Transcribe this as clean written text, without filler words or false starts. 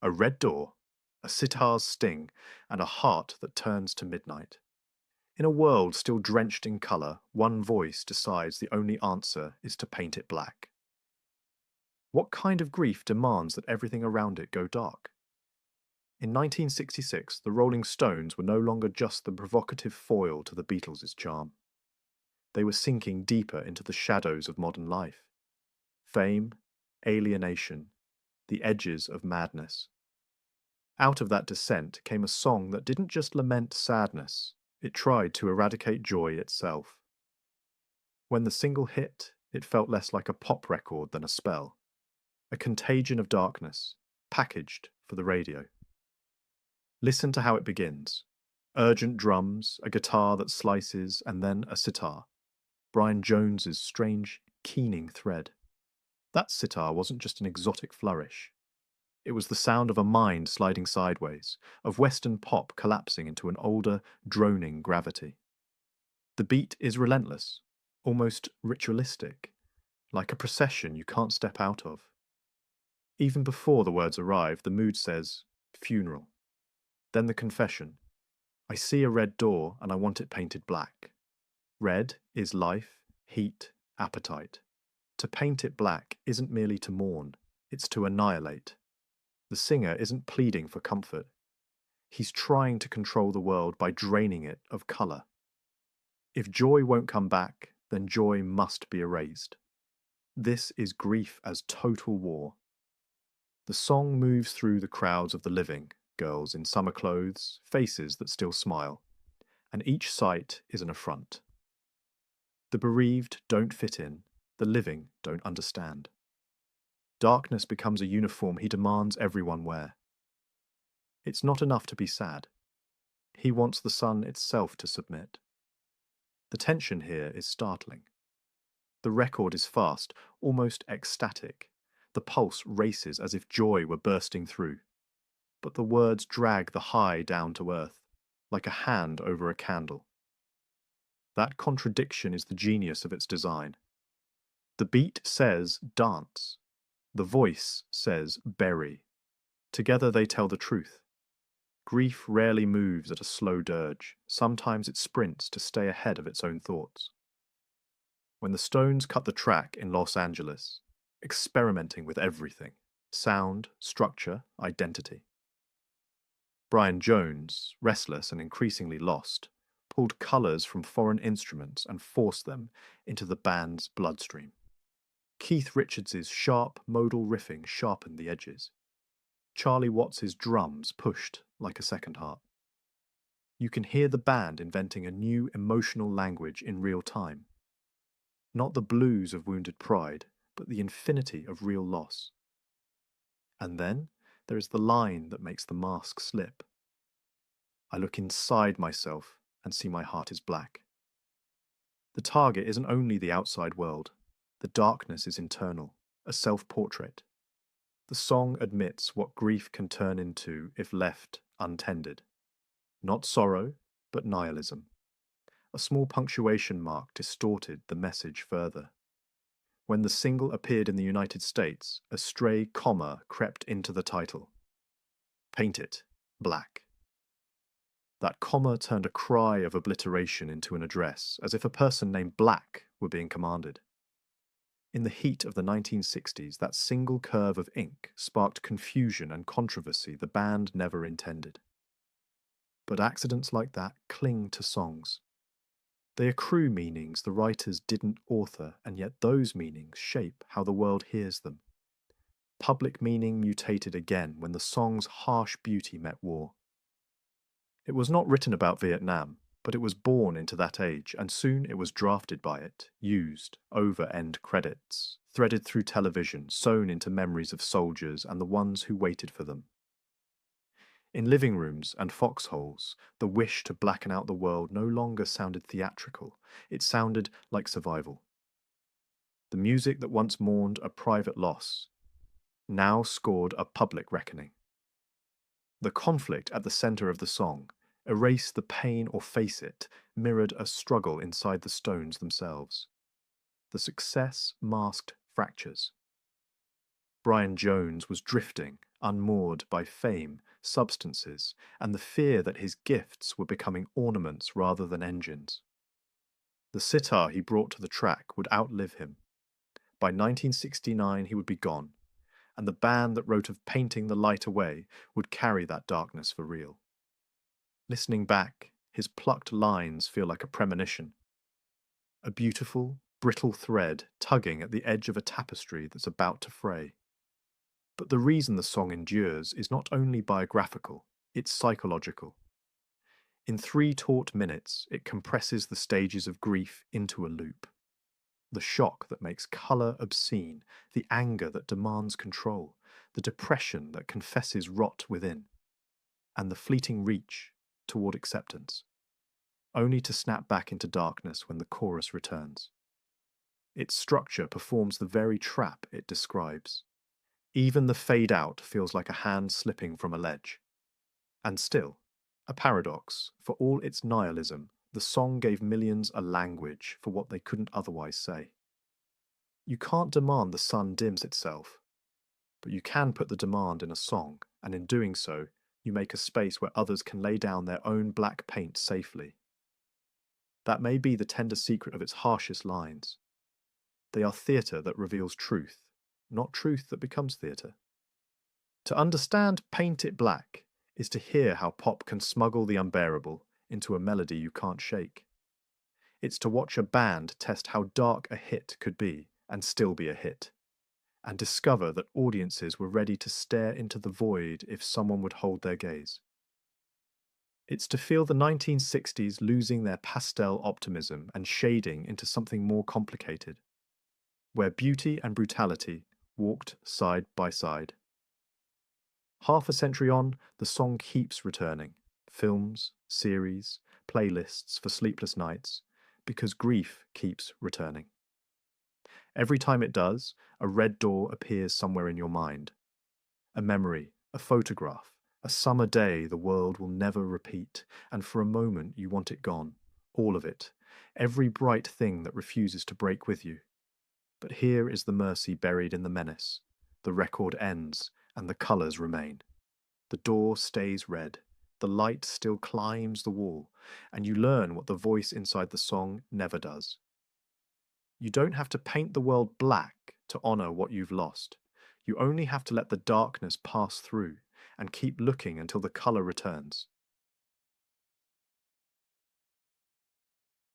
A red door, a sitar's sting, and a heart that turns to midnight. In a world still drenched in colour, one voice decides the only answer is to paint it black. What kind of grief demands that everything around it go dark? In 1966, the Rolling Stones were no longer just the provocative foil to the Beatles' charm. They were sinking deeper into the shadows of modern life. Fame, alienation, the edges of madness. Out of that descent came a song that didn't just lament sadness, it tried to eradicate joy itself. When the single hit, it felt less like a pop record than a spell, a contagion of darkness, packaged for the radio. Listen to how it begins. Urgent drums, a guitar that slices, and then a sitar. Brian Jones's strange, keening thread. That sitar wasn't just an exotic flourish. It was the sound of a mind sliding sideways, of Western pop collapsing into an older, droning gravity. The beat is relentless, almost ritualistic, like a procession you can't step out of. Even before the words arrive, the mood says, funeral. Then the confession. I see a red door and I want it painted black. Red is life, heat, appetite. To paint it black isn't merely to mourn, it's to annihilate. The singer isn't pleading for comfort. He's trying to control the world by draining it of colour. If joy won't come back, then joy must be erased. This is grief as total war. The song moves through the crowds of the living, girls in summer clothes, faces that still smile, and each sight is an affront. The bereaved don't fit in, the living don't understand. Darkness becomes a uniform he demands everyone wear. It's not enough to be sad. He wants the sun itself to submit. The tension here is startling. The record is fast, almost ecstatic. The pulse races as if joy were bursting through. But the words drag the high down to earth, like a hand over a candle. That contradiction is the genius of its design. The beat says dance. The voice says bury. Together they tell the truth. Grief rarely moves at a slow dirge. Sometimes it sprints to stay ahead of its own thoughts. When the Stones cut the track in Los Angeles, experimenting with everything, sound, structure, identity. Brian Jones, restless and increasingly lost, pulled colours from foreign instruments and forced them into the band's bloodstream. Keith Richards's sharp modal riffing sharpened the edges. Charlie Watts's drums pushed like a second heart. You can hear the band inventing a new emotional language in real time. Not the blues of wounded pride, but the infinity of real loss. And then there is the line that makes the mask slip. I look inside myself and see my heart is black. The target isn't only the outside world. The darkness is internal, a self-portrait. The song admits what grief can turn into if left untended. Not sorrow, but nihilism. A small punctuation mark distorted the message further. When the single appeared in the United States, a stray comma crept into the title. Paint it black. That comma turned a cry of obliteration into an address, as if a person named Black were being commanded. In the heat of the 1960s, that single curve of ink sparked confusion and controversy the band never intended. But accidents like that cling to songs. They accrue meanings the writers didn't author, and yet those meanings shape how the world hears them. Public meaning mutated again when the song's harsh beauty met war. It was not written about Vietnam, but it was born into that age, and soon it was drafted by it, used, over end credits, threaded through television, sewn into memories of soldiers and the ones who waited for them. In living rooms and foxholes, the wish to blacken out the world no longer sounded theatrical, it sounded like survival. The music that once mourned a private loss now scored a public reckoning. The conflict at the centre of the song, erase the pain or face it, mirrored a struggle inside the Stones themselves. The success masked fractures. Brian Jones was drifting, unmoored by fame, substances, and the fear that his gifts were becoming ornaments rather than engines. The sitar he brought to the track would outlive him. By 1969 he would be gone, and the band that wrote of painting the light away would carry that darkness for real. Listening back, his plucked lines feel like a premonition. A beautiful, brittle thread tugging at the edge of a tapestry that's about to fray. But the reason the song endures is not only biographical, it's psychological. In 3 taut minutes, it compresses the stages of grief into a loop. The shock that makes colour obscene, the anger that demands control, the depression that confesses rot within, and the fleeting reach toward acceptance, only to snap back into darkness when the chorus returns. Its structure performs the very trap it describes. Even the fade out feels like a hand slipping from a ledge. And still, a paradox, for all its nihilism, the song gave millions a language for what they couldn't otherwise say. You can't demand the sun dims itself, but you can put the demand in a song, and in doing so, you make a space where others can lay down their own black paint safely. That may be the tender secret of its harshest lines. They are theatre that reveals truth, not truth that becomes theatre. To understand Paint It Black is to hear how pop can smuggle the unbearable into a melody you can't shake. It's to watch a band test how dark a hit could be and still be a hit, and discover that audiences were ready to stare into the void if someone would hold their gaze. It's to feel the 1960s losing their pastel optimism and shading into something more complicated, where beauty and brutality walked side by side. Half a century on, the song keeps returning. Films, series, playlists for sleepless nights, because grief keeps returning. Every time it does, a red door appears somewhere in your mind. A memory, a photograph, a summer day the world will never repeat, and for a moment you want it gone, all of it, every bright thing that refuses to break with you. But here is the mercy buried in the menace. The record ends, and the colours remain. The door stays red, the light still climbs the wall, and you learn what the voice inside the song never does. You don't have to paint the world black to honour what you've lost. You only have to let the darkness pass through and keep looking until the colour returns.